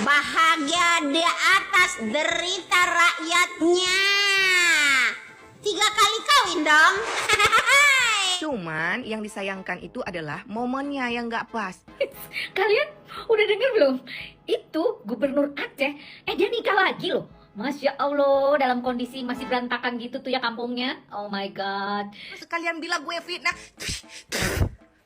Bahagia di atas derita rakyatnya. 3 kali kawin dong. Cuman yang disayangkan itu adalah momennya yang nggak pas. Kalian udah denger belum? Itu Gubernur Aceh, dia nikah lagi loh. Masya Allah, dalam kondisi masih berantakan gitu tuh ya kampungnya. Oh my god. Sekalian bilang gue fitnah.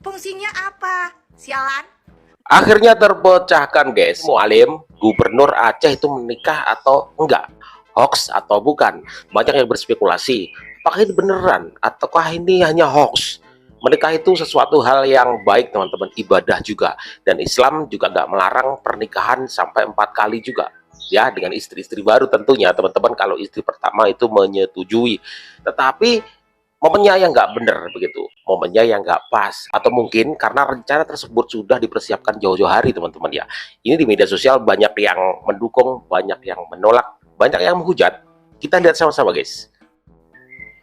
Fungsinya apa? Sialan. Akhirnya terpecahkan guys, Mualim Gubernur Aceh itu menikah atau enggak, hoax atau bukan. Banyak yang berspekulasi, apakah ini beneran ataukah ini hanya hoax. Menikah itu sesuatu hal yang baik teman-teman, ibadah juga, dan Islam juga nggak melarang pernikahan sampai 4 kali juga ya, dengan istri-istri baru tentunya teman-teman, kalau istri pertama itu menyetujui. Tetapi momennya yang nggak bener begitu, momennya yang nggak pas, atau mungkin karena rencana tersebut sudah dipersiapkan jauh-jauh hari teman-teman ya. Ini di media sosial banyak yang mendukung, banyak yang menolak, banyak yang menghujat. Kita lihat sama-sama guys.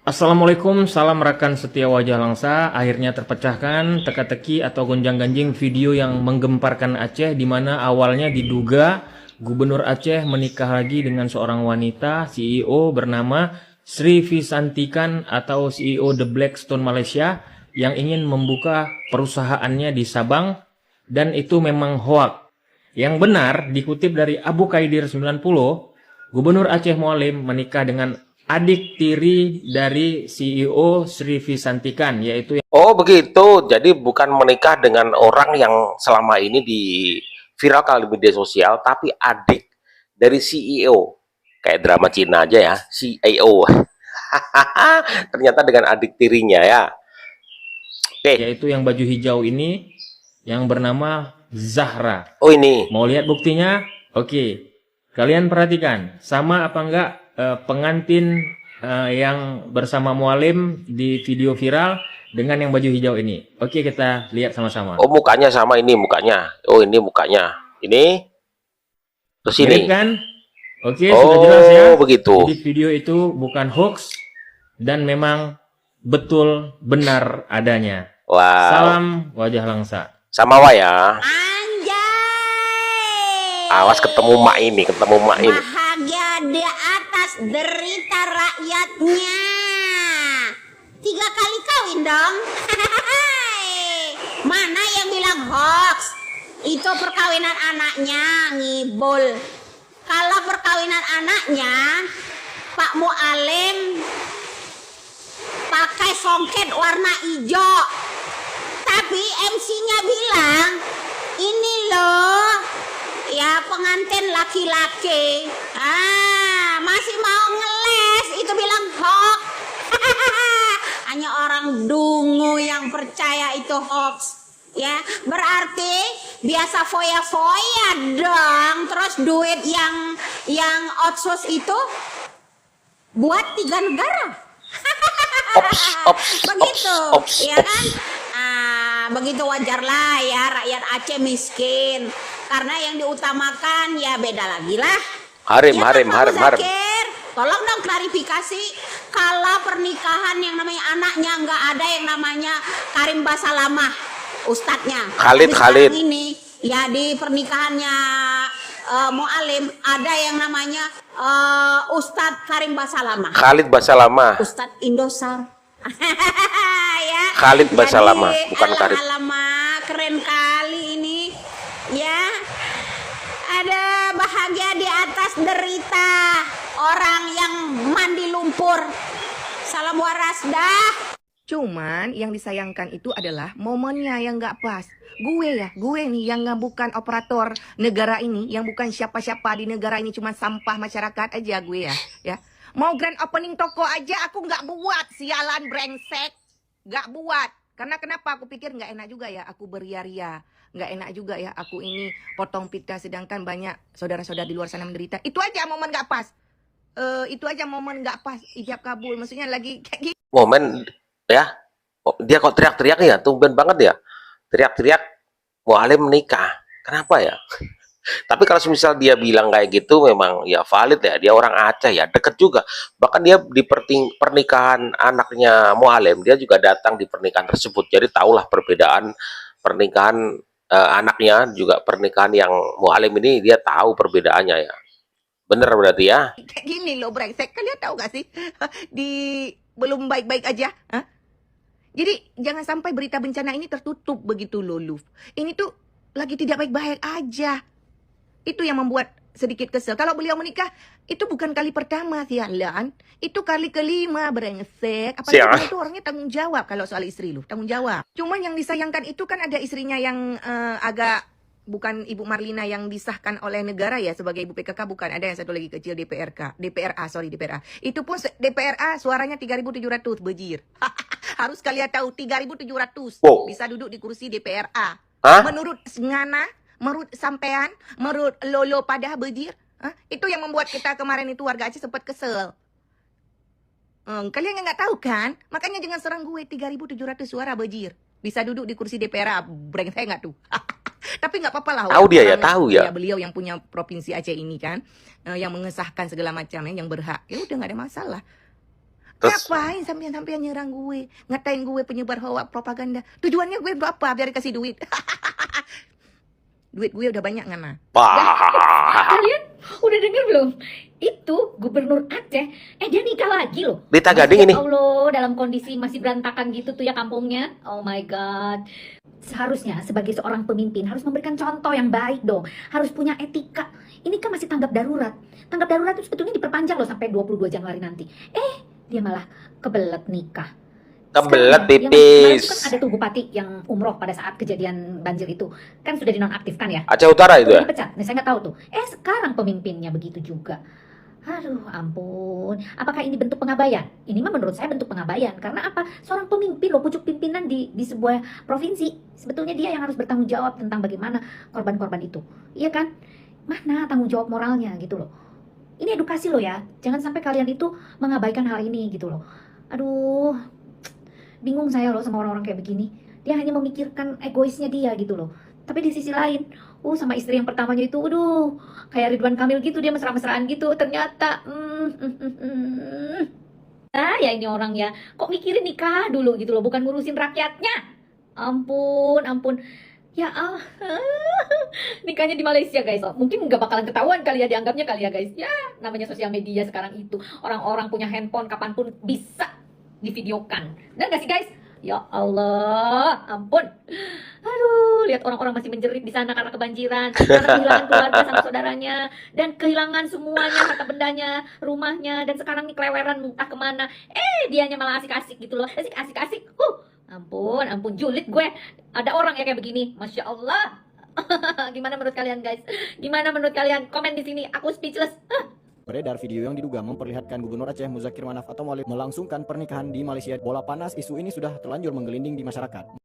Assalamualaikum, salam rekan setia wajah langsa. Akhirnya terpecahkan teka-teki atau gonjang-ganjing video yang menggemparkan Aceh, di mana awalnya diduga Gubernur Aceh menikah lagi dengan seorang wanita CEO bernama Sri Visantikan atau CEO The Blackstone Malaysia yang ingin membuka perusahaannya di Sabang, dan itu memang hoak. Yang benar dikutip dari Abu Kaidir 90, Gubernur Aceh Mualim menikah dengan adik tiri dari CEO Sri Visantikan, yaitu Oh begitu, jadi bukan menikah dengan orang yang selama ini di viralkan di media sosial, tapi adik dari CEO. Kayak drama Cina aja ya, CEO. Ternyata dengan adik tirinya ya. Oke. yaitu yang baju hijau ini, yang bernama Zahra. Oh ini. Mau lihat buktinya? Oke. Kalian perhatikan, sama apa enggak pengantin yang bersama Mualim di video viral dengan yang baju hijau ini. Oke, kita lihat sama-sama. Oh mukanya sama, ini mukanya. Oh ini mukanya. Ini. Terus ini. Mirip kan? Oke, sudah jelas ya. Oh begitu. Jadi video itu bukan hoax dan memang betul benar adanya. Wow. Salam wajah langsa. Sama wa ya. Anjay. Awas ketemu mak ini, ketemu mak ini. Bahagia di atas derita rakyatnya. 3 kali kawin dong. Mana yang bilang hoax? Itu perkawinan anaknya, ngibul. Kalau perkawinan anaknya, Pak Mualim pakai songket warna hijau. Tapi MC-nya bilang, ini loh, ya pengantin laki-laki. Masih mau ngeles, itu bilang hoax. Hanya orang dungu yang percaya itu hoax. Ya, berarti biasa foya-foya dong. Terus duit yang outsource itu buat 3 negara. Begitu, ya kan? Begitu wajar lah ya, rakyat Aceh miskin. Karena yang diutamakan ya beda lagi lah. Harim, Ya, harim, Pak harim, harim. Muzakir, tolong dong klarifikasi. Kalau pernikahan yang namanya anaknya nggak ada yang namanya Karim Basalamah, ustadznya. Khalid, Tapi Khalid. sekarang ini ya di pernikahannya Mualim ada yang namanya Ustadz Karim Basalamah, Khalid Basalamah. Ustadz Indosar. Ya, Khalid jadi, Basalamah, bukan Karim. alamak, keren kali ini. Ya, ada bahagia di atas derita orang yang mandi lumpur. Salam waras dah. Cuman yang disayangkan itu adalah momennya yang nggak pas. Gue nih yang nggak bukan operator negara ini, yang bukan siapa-siapa di negara ini, cuma sampah masyarakat aja gue ya. Mau grand opening toko aja aku nggak buat, sialan brengsek, nggak buat. Karena kenapa? Aku pikir nggak enak juga ya aku beria-ria, nggak enak juga ya aku ini potong pita, sedangkan banyak saudara-saudara di luar sana menderita. Itu aja momen nggak pas. Itu aja momen nggak pas, ijab kabul. Maksudnya lagi kayak gitu. Momen ya. Oh, dia kok teriak-teriak ya, tumben banget ya. Teriak-teriak Mualim menikah. Kenapa ya? Tapi kalau misal dia bilang kayak gitu memang ya valid ya, dia orang Aceh ya, deket juga. Bahkan dia di pernikahan anaknya Mualim, dia juga datang di pernikahan tersebut. Jadi tahulah perbedaan pernikahan anaknya juga pernikahan yang mualim ini dia tahu perbedaannya ya. Bener berarti ya. Kayak gini loh brengsek, kalian tahu gak sih? Di belum baik-baik aja. Hah? Jadi jangan sampai berita bencana ini tertutup begitu loh, Luf. Ini tuh lagi tidak baik-baik aja. Itu yang membuat sedikit kesel. Kalau beliau menikah, itu bukan kali pertama, sialan. Itu kali kelima, brengsek. Apalagi Sial. dia itu orangnya tanggung jawab kalau soal istri lu. Tanggung jawab. Cuman yang disayangkan itu kan ada istrinya yang agak... Bukan Ibu Marlina yang disahkan oleh negara ya sebagai Ibu PKK, bukan. Ada yang satu lagi kecil DPRA. Itu pun DPRA suaranya 3.700, bejir. Harus kalian tahu 3.700. Wow. Bisa duduk di kursi DPRA. Hah? Menurut Ngana, menurut sampean, menurut Lolo pada bejir. Itu yang membuat kita kemarin itu warga Aceh sempat kesel. Kalian yang nggak tahu kan? Makanya jangan serang gue, 3.700 suara bejir. Bisa duduk di kursi DPRA, brengsek nggak tuh? Tapi nggak apa-apa lah. Tahu dia ya, orang tahu ya. Beliau yang punya provinsi Aceh ini kan, yang mengesahkan segala macamnya, yang berhak. Ya udah nggak ada masalah. Terus Ngapain sampean nyerang gue, ngatain gue penyebar hoax propaganda? Tujuannya gue untuk apa? Biar kasih duit. Duit gue udah banyak Ngana. Kalian udah denger belum? Itu gubernur Aceh, dia nikah lagi loh. Dita Gading ini. Ya Allah, dalam kondisi masih berantakan gitu tuh ya kampungnya. Oh my god. Seharusnya sebagai seorang pemimpin harus memberikan contoh yang baik dong. Harus punya etika. Ini kan masih tanggap darurat. Tanggap darurat itu sebetulnya diperpanjang loh sampai 22 Januari nanti. Dia malah kebelet nikah. Kebelet Sekarang, yang kemarin tipis. itu kan ada tuh bupati yang umroh pada saat kejadian banjir itu. Kan sudah dinonaktifkan ya. Aceh Utara itu ya. Dipecat. Nah, saya nggak tahu tuh. Sekarang pemimpinnya begitu juga. Aduh, ampun. Apakah ini bentuk pengabaian? Ini mah menurut saya bentuk pengabaian. Karena apa? Seorang pemimpin loh, pucuk pimpinan di sebuah provinsi. Sebetulnya dia yang harus bertanggung jawab tentang bagaimana korban-korban itu. Iya kan? Mana tanggung jawab moralnya gitu loh. Ini edukasi loh ya. Jangan sampai kalian itu mengabaikan hal ini gitu loh. Aduh, bingung saya loh sama orang-orang kayak begini. Dia hanya memikirkan egoisnya dia gitu loh. Tapi di sisi lain, sama istri yang pertamanya itu, kayak Ridwan Kamil gitu, dia mesra-mesraan gitu. Ternyata, ya ini orang ya, kok mikirin nikah dulu gitu loh, bukan ngurusin rakyatnya. Ampun. Ya Allah, nikahnya di Malaysia guys. Mungkin nggak bakalan ketahuan kali ya, dianggapnya kali ya guys. Ya, namanya sosial media sekarang itu. Orang-orang punya handphone kapanpun bisa divideokan. Dan nggak sih guys? Ya Allah, ampun. Aduh, lihat orang-orang masih menjerit di sana karena kebanjiran, karena kehilangan keluarga sama saudaranya, dan kehilangan semuanya, harta bendanya, rumahnya, dan sekarang nih keleweran entah kemana. Dianya malah asik-asik gitu loh, asik-asik. Ampun, julid gue. Ada orang ya kayak begini, Masya Allah. Gimana menurut kalian guys? Gimana menurut kalian? Komen di sini, aku speechless. Beredar video yang diduga memperlihatkan Gubernur Aceh Muzakir Manaf atau Maulid melangsungkan pernikahan di Malaysia. Bola panas isu ini sudah terlanjur menggelinding di masyarakat.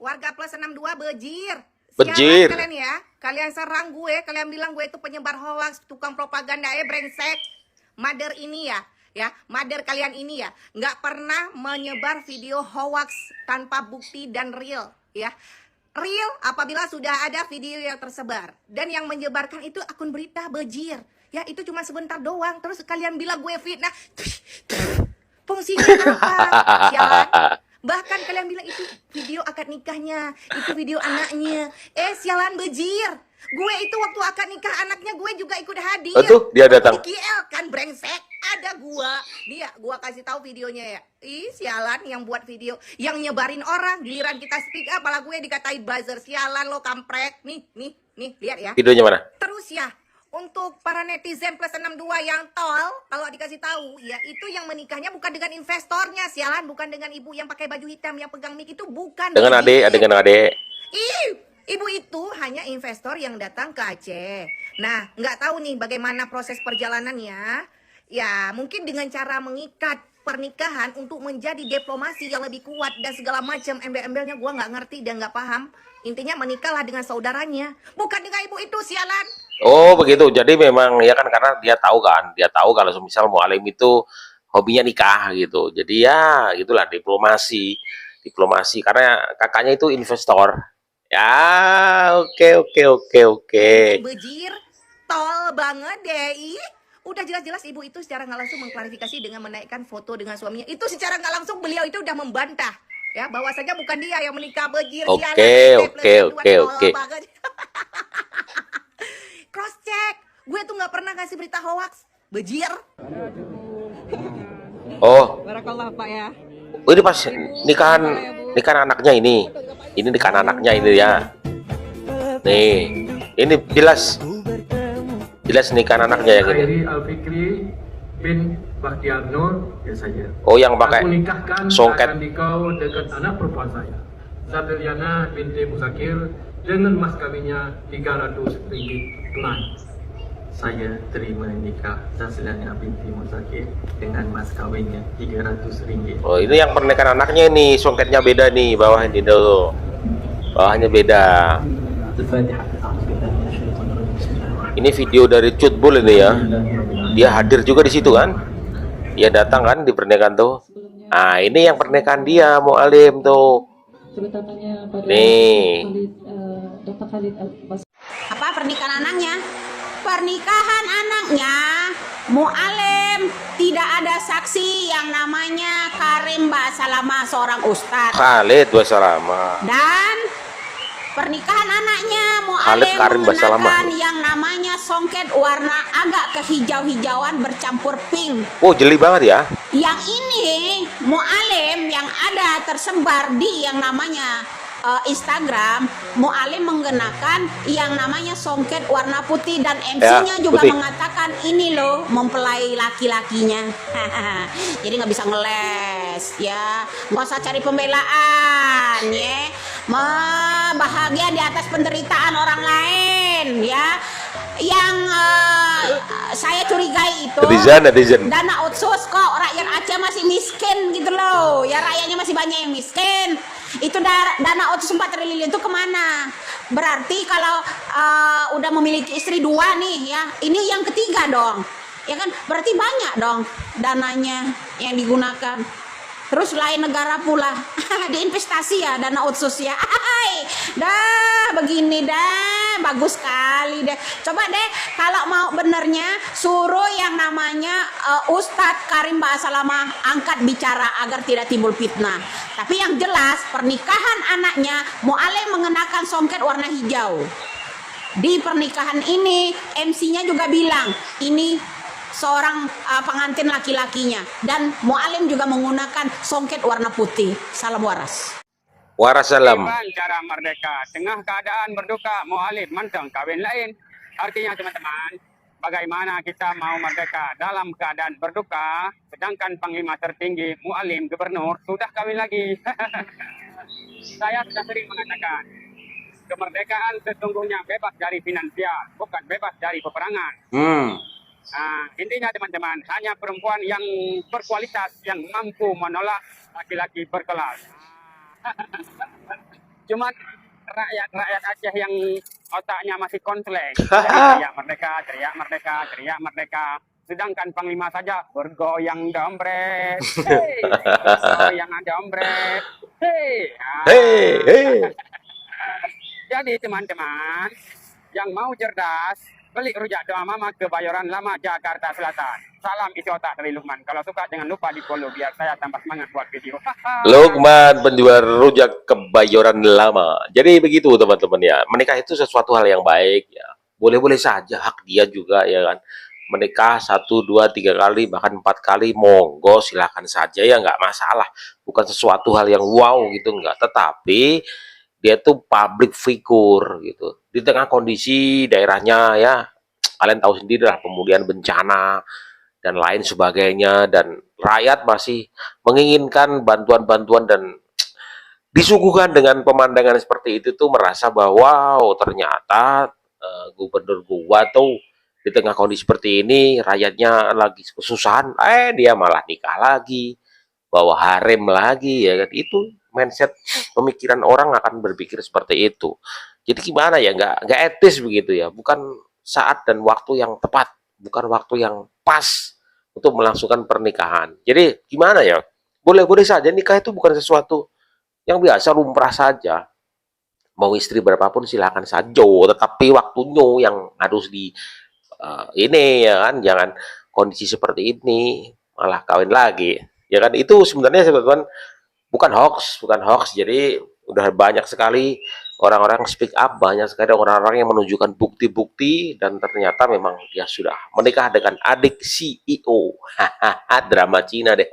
Warga plus 62 bejir. Bejir. Sialan kalian ya. Kalian serang gue, kalian bilang gue itu penyebar hoax, tukang propaganda brengsek. Mother ini ya, mother kalian ini ya, nggak pernah menyebar video hoax tanpa bukti dan real, ya. Real apabila sudah ada video yang tersebar. Dan yang menyebarkan itu akun berita bejir. Ya, itu cuma sebentar doang. Terus kalian bilang gue fitnah. Fungsinya apa? Sialan. Bahkan kalian bilang itu video akad nikahnya, itu video anaknya. Sialan bejir. Gue itu waktu akad nikah anaknya gue juga ikut hadir. Tuh, dia datang. Di KL kan brengsek. Ada gua kasih tahu videonya ya. Sialan yang buat video, yang nyebarin orang, giliran kita speak up malah gue dikatain buzzer. Sialan lo kampret. Nih, lihat ya. Videonya mana? Terus ya, untuk para netizen plus 62 yang tol, kalau dikasih tahu ya, itu yang menikahnya bukan dengan investornya, sialan, bukan dengan ibu yang pakai baju hitam yang pegang mic itu, bukan. Dengan adek. Ibu itu hanya investor yang datang ke Aceh. Nah, nggak tahu nih bagaimana proses perjalanannya. Ya, mungkin dengan cara mengikat pernikahan untuk menjadi diplomasi yang lebih kuat dan segala macam embel-embelnya gua nggak ngerti dan nggak paham. Intinya menikahlah dengan saudaranya, bukan dengan ibu itu, sialan. Oh begitu, jadi memang ya kan karena dia tahu kalau misal mualim itu hobinya nikah gitu. Jadi ya gitulah diplomasi karena kakaknya itu investor. Ya oke. Bejir, tol banget deh. Udah jelas-jelas ibu itu secara nggak langsung mengklarifikasi dengan menaikkan foto dengan suaminya. Itu secara nggak langsung beliau itu udah membantah Ya, bahwasanya bukan dia yang menikah bejir Oke, sialan, oke, oke, oke. Cross check. Gue tuh nggak pernah ngasih berita hoax. Bejir. Oh, Barakallah Pak ya. oh, ini pas nikahan nikahan anaknya ini. Ini nikahan anaknya ini ya. Nih, ini jelas nikahan anaknya yang ini. Airi Alfikri bin Bahtiar Nur ya saya. Oh, yang pakai Aku nikahkan songket. akan nikah dengan anak perempuan saya, Zadriana binti Musakir, dengan mas kawinnya 300 ringgit tunai. Saya terima nikah Zadriana binti Musakir dengan mas kawinnya 300 ringgit. Oh, ini yang pernikahan anaknya ini, songketnya beda nih, bawah ini tuh. Bawahnya beda. Ini video dari Cutbul ini ya. Dia hadir juga di situ kan? Dia datang kan di pernikahan tuh. Nah, ini yang pernikahan dia, Mu'alim tuh. Terutamanya pada Nih. Bapak Khalid Apa pernikahan anaknya? Pernikahan anaknya Mu'alim tidak ada saksi yang namanya Karim Basalama, seorang ustadz. Khalid Wasalama. Dan pernikahan anaknya Khalid Mu'alim Karim Basalama. mengenakan yang namanya songket warna agak kehijau-hijauan bercampur pink. Oh, jeli banget ya. Yang ini Mu'alim yang ada tersebar di yang namanya Instagram, Mu'alim mengenakan yang namanya songket warna putih dan MC-nya Ya, juga putih. mengatakan ini loh mempelai laki-lakinya. Jadi nggak bisa ngeles ya, nggak usah cari pembelaan ya. Bahagia di atas penderitaan orang lain ya. Yang saya curigai itu Netizen. dana otsus kok rakyat Aceh masih miskin gitu loh ya, rakyatnya masih banyak yang miskin. Itu dana otsus 4 triliun itu kemana? Berarti kalau udah memiliki istri 2 nih ya, ini yang ketiga dong ya kan, berarti banyak dong dananya yang digunakan. Terus lain negara pula diinvestasi ya dana otsus ya. Dah begini dah, bagus sekali deh. Coba deh kalau mau benernya suruh yang namanya Ustadz Karim Basalama angkat bicara agar tidak timbul fitnah. Tapi yang jelas pernikahan anaknya Mu'alim mengenakan songket warna hijau. Di pernikahan ini MC-nya juga bilang ini seorang pengantin laki-lakinya, dan Mu'alim juga menggunakan songket warna putih. Salam waras. Waras salam. Cara merdeka tengah keadaan berduka, Mu'alim manteng kawin lain. Artinya teman-teman, bagaimana kita mau merdeka dalam keadaan berduka, sedangkan panglima tertinggi Mu'alim gubernur sudah kawin lagi. Saya sudah sering mengatakan, kemerdekaan sesungguhnya bebas dari finansial, bukan bebas dari peperangan. Intinya teman-teman, hanya perempuan yang berkualitas yang mampu menolak laki-laki berkelas. Cuma rakyat Aceh yang otaknya masih konflik, teriak merdeka, teriak merdeka, teriak merdeka. Sedangkan panglima saja bergoyang dompet, hei, bergoyang dompet, hei. Jadi teman-teman yang mau cerdas, beli rujak doa mama ke Bayoran Lama, Jakarta Selatan. Salam isi otak dari Lukman. Kalau suka jangan lupa di follow biar saya tambah semangat buat video. Lukman penjual rujak Kebayoran Lama. Jadi begitu teman-teman ya. Menikah itu sesuatu hal yang baik ya. Boleh-boleh saja, hak dia juga ya kan. Menikah 1, 2, 3 kali bahkan 4 kali, monggo silakan saja ya, nggak masalah. Bukan sesuatu hal yang wow gitu nggak. Tetapi dia tuh public figure gitu. Di tengah kondisi daerahnya ya, kalian tahu sendiri lah, kemudian bencana dan lain sebagainya, dan rakyat masih menginginkan bantuan-bantuan, dan disuguhkan dengan pemandangan seperti itu tuh merasa bahwa wow, ternyata gubernur gua tuh di tengah kondisi seperti ini, rakyatnya lagi kesusahan, dia malah nikah lagi, bawa harem lagi ya kan. Itu mindset pemikiran orang akan berpikir seperti itu. Jadi gimana ya, nggak etis begitu ya, bukan saat dan waktu yang tepat, bukan waktu yang pas untuk melangsungkan pernikahan. Jadi gimana ya, boleh-boleh saja nikah itu bukan sesuatu yang biasa lumrah saja. Mau istri berapapun silakan saja, tetapi waktunya yang harus di ini ya kan, jangan kondisi seperti ini malah kawin lagi ya kan. Itu sebenarnya teman-teman Bukan hoax, bukan hoax. Jadi udah banyak sekali orang-orang speak up, banyak sekali orang-orang yang menunjukkan bukti-bukti dan ternyata memang dia sudah menikah dengan adik CEO. Hahaha, drama Cina deh.